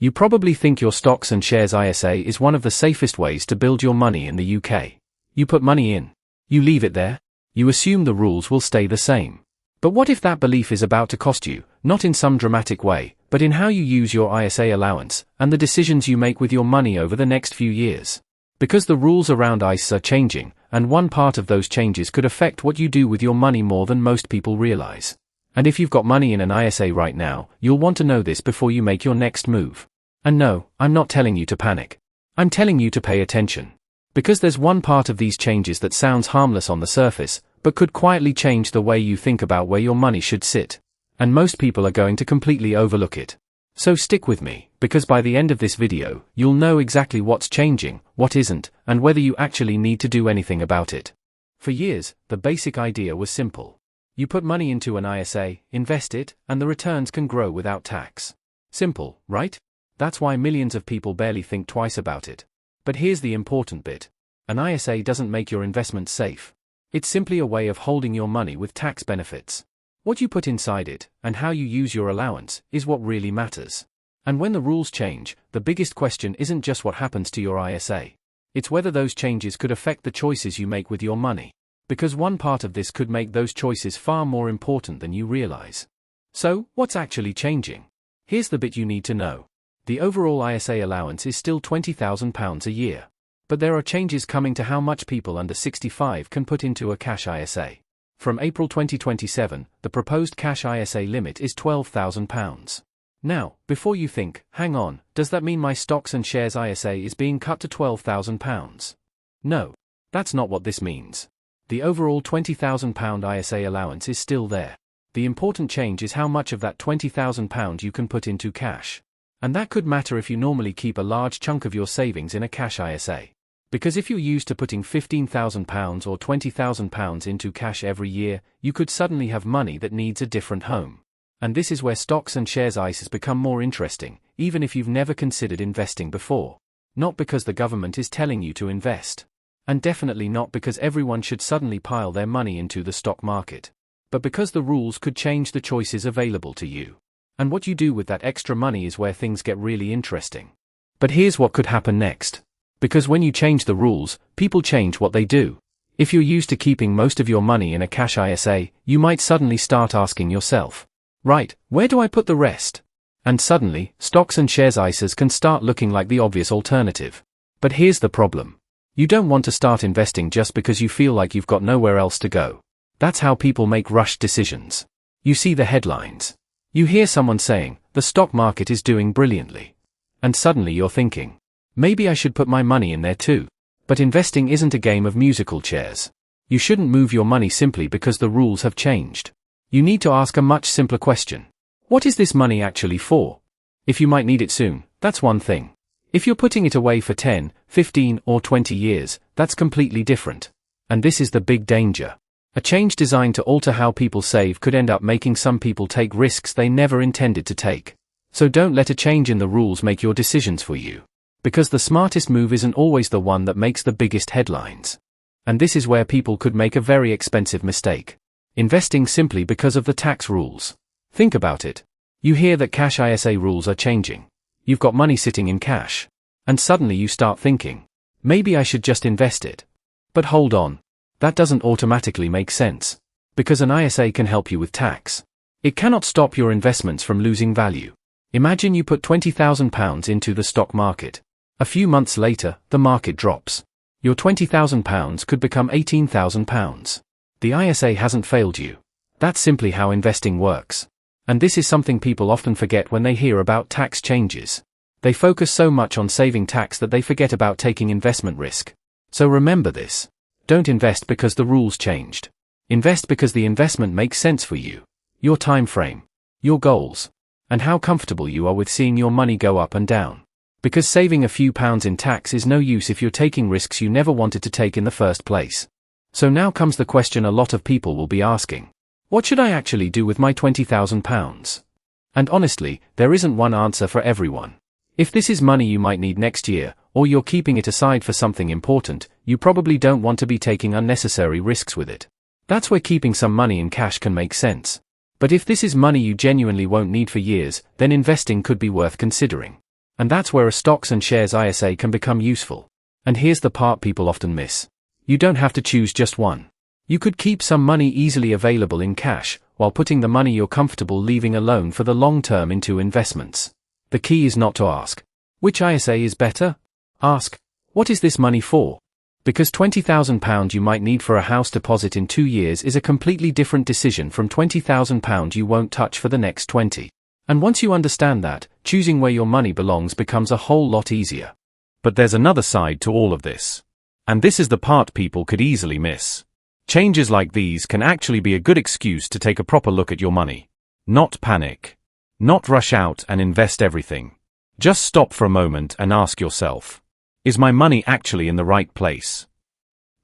You probably think your stocks and shares ISA is one of the safest ways to build your money in the UK. You put money in. You leave it there. You assume the rules will stay the same. But what if that belief is about to cost you, not in some dramatic way, but in how you use your ISA allowance, and the decisions you make with your money over the next few years? Because the rules around ISA are changing, and one part of those changes could affect what you do with your money more than most people realize. And if you've got money in an ISA right now, you'll want to know this before you make your next move. And no, I'm not telling you to panic. I'm telling you to pay attention. Because there's one part of these changes that sounds harmless on the surface, but could quietly change the way you think about where your money should sit. And most people are going to completely overlook it. So stick with me, because by the end of this video, you'll know exactly what's changing, what isn't, and whether you actually need to do anything about it. For years, the basic idea was simple. You put money into an ISA, invest it, and the returns can grow without tax. Simple, right? That's why millions of people barely think twice about it. But here's the important bit. An ISA doesn't make your investment safe. It's simply a way of holding your money with tax benefits. What you put inside it, and how you use your allowance, is what really matters. And when the rules change, the biggest question isn't just what happens to your ISA. It's whether those changes could affect the choices you make with your money. Because one part of this could make those choices far more important than you realize. So, what's actually changing? Here's the bit you need to know. The overall ISA allowance is still £20,000 a year. But there are changes coming to how much people under 65 can put into a cash ISA. From April 2027, the proposed cash ISA limit is £12,000. Now, before you think, hang on, does that mean my stocks and shares ISA is being cut to £12,000? No, that's not what this means. The overall £20,000 ISA allowance is still there. The important change is how much of that £20,000 you can put into cash. And that could matter if you normally keep a large chunk of your savings in a cash ISA. Because if you're used to putting £15,000 or £20,000 into cash every year, you could suddenly have money that needs a different home. And this is where stocks and shares ISAs become more interesting, even if you've never considered investing before. Not because the government is telling you to invest. And definitely not because everyone should suddenly pile their money into the stock market. But because the rules could change the choices available to you. And what you do with that extra money is where things get really interesting. But here's what could happen next. Because when you change the rules, people change what they do. If you're used to keeping most of your money in a cash ISA, you might suddenly start asking yourself, right, where do I put the rest? And suddenly, stocks and shares ISAs can start looking like the obvious alternative. But here's the problem. You don't want to start investing just because you feel like you've got nowhere else to go. That's how people make rushed decisions. You see the headlines. You hear someone saying, the stock market is doing brilliantly. And suddenly you're thinking, maybe I should put my money in there too. But investing isn't a game of musical chairs. You shouldn't move your money simply because the rules have changed. You need to ask a much simpler question. What is this money actually for? If you might need it soon, that's one thing. If you're putting it away for 10, 15, or 20 years, that's completely different. And this is the big danger. A change designed to alter how people save could end up making some people take risks they never intended to take. So don't let a change in the rules make your decisions for you. Because the smartest move isn't always the one that makes the biggest headlines. And this is where people could make a very expensive mistake. Investing simply because of the tax rules. Think about it. You hear that cash ISA rules are changing. You've got money sitting in cash. And suddenly you start thinking, maybe I should just invest it. But hold on. That doesn't automatically make sense. Because an ISA can help you with tax. It cannot stop your investments from losing value. Imagine you put £20,000 into the stock market. A few months later, the market drops. Your £20,000 could become £18,000. The ISA hasn't failed you. That's simply how investing works. And this is something people often forget when they hear about tax changes. They focus so much on saving tax that they forget about taking investment risk. So remember this. Don't invest because the rules changed. Invest because the investment makes sense for you. Your time frame. Your goals. And how comfortable you are with seeing your money go up and down. Because saving a few pounds in tax is no use if you're taking risks you never wanted to take in the first place. So now comes the question a lot of people will be asking. What should I actually do with my £20,000? And honestly, there isn't one answer for everyone. If this is money you might need next year, or you're keeping it aside for something important, you probably don't want to be taking unnecessary risks with it. That's where keeping some money in cash can make sense. But if this is money you genuinely won't need for years, then investing could be worth considering. And that's where a stocks and shares ISA can become useful. And here's the part people often miss. You don't have to choose just one. You could keep some money easily available in cash, while putting the money you're comfortable leaving alone for the long term into investments. The key is not to ask, which ISA is better? Ask, what is this money for? Because £20,000 you might need for a house deposit in 2 years is a completely different decision from £20,000 you won't touch for the next 20. And once you understand that, choosing where your money belongs becomes a whole lot easier. But there's another side to all of this. And this is the part people could easily miss. Changes like these can actually be a good excuse to take a proper look at your money. Not panic. Not rush out and invest everything. Just stop for a moment and ask yourself, is my money actually in the right place?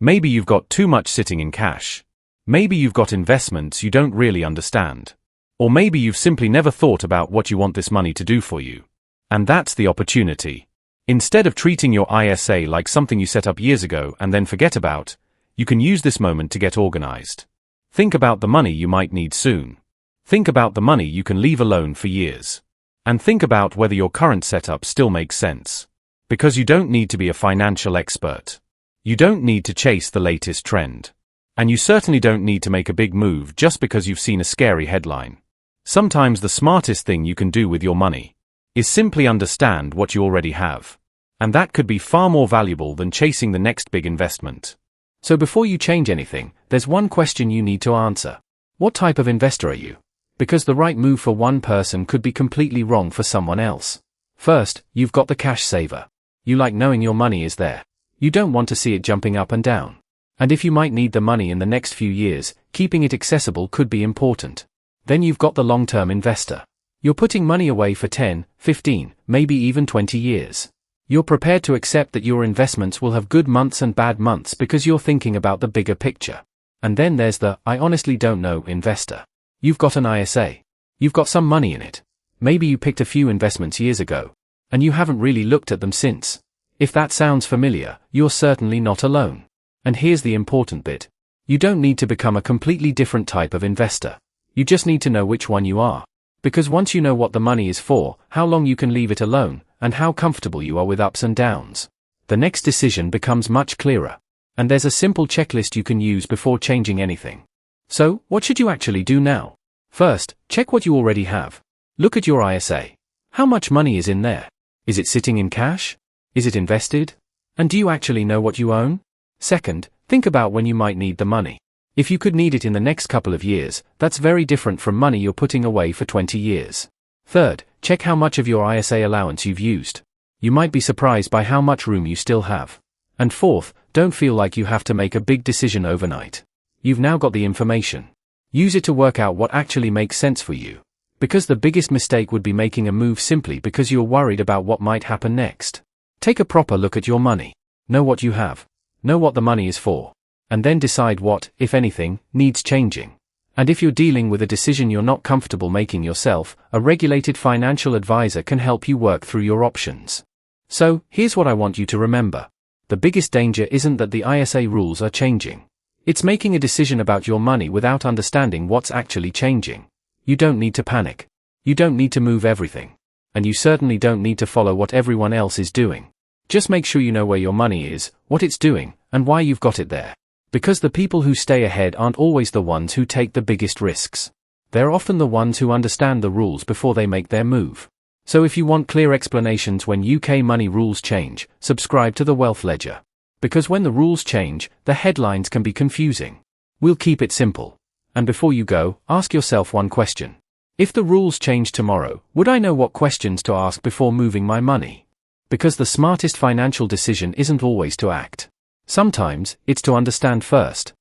Maybe you've got too much sitting in cash. Maybe you've got investments you don't really understand. Or maybe you've simply never thought about what you want this money to do for you. And that's the opportunity. Instead of treating your ISA like something you set up years ago and then forget about, you can use this moment to get organized. Think about the money you might need soon. Think about the money you can leave alone for years. And think about whether your current setup still makes sense. Because you don't need to be a financial expert. You don't need to chase the latest trend. And you certainly don't need to make a big move just because you've seen a scary headline. Sometimes the smartest thing you can do with your money is simply understand what you already have. And that could be far more valuable than chasing the next big investment. So before you change anything, there's one question you need to answer. What type of investor are you? Because the right move for one person could be completely wrong for someone else. First, you've got the cash saver. You like knowing your money is there. You don't want to see it jumping up and down. And if you might need the money in the next few years, keeping it accessible could be important. Then you've got the long-term investor. You're putting money away for 10, 15, maybe even 20 years. You're prepared to accept that your investments will have good months and bad months because you're thinking about the bigger picture. And then there's the, I honestly don't know, investor. You've got an ISA. You've got some money in it. Maybe you picked a few investments years ago, and you haven't really looked at them since. If that sounds familiar, you're certainly not alone. And here's the important bit. You don't need to become a completely different type of investor. You just need to know which one you are. Because once you know what the money is for, how long you can leave it alone, and how comfortable you are with ups and downs, the next decision becomes much clearer. And there's a simple checklist you can use before changing anything. So, what should you actually do now? First, check what you already have. Look at your ISA. How much money is in there? Is it sitting in cash? Is it invested? And do you actually know what you own? Second, think about when you might need the money. If you could need it in the next couple of years, that's very different from money you're putting away for 20 years. Third, check how much of your ISA allowance you've used. You might be surprised by how much room you still have. And fourth, don't feel like you have to make a big decision overnight. You've now got the information. Use it to work out what actually makes sense for you. Because the biggest mistake would be making a move simply because you're worried about what might happen next. Take a proper look at your money. Know what you have. Know what the money is for. And then decide what, if anything, needs changing. And if you're dealing with a decision you're not comfortable making yourself, a regulated financial advisor can help you work through your options. So, here's what I want you to remember. The biggest danger isn't that the ISA rules are changing. It's making a decision about your money without understanding what's actually changing. You don't need to panic. You don't need to move everything. And you certainly don't need to follow what everyone else is doing. Just make sure you know where your money is, what it's doing, and why you've got it there. Because the people who stay ahead aren't always the ones who take the biggest risks. They're often the ones who understand the rules before they make their move. So if you want clear explanations when UK money rules change, subscribe to the Wealth Ledger. Because when the rules change, the headlines can be confusing. We'll keep it simple. And before you go, ask yourself one question. If the rules change tomorrow, would I know what questions to ask before moving my money? Because the smartest financial decision isn't always to act. Sometimes, it's to understand first.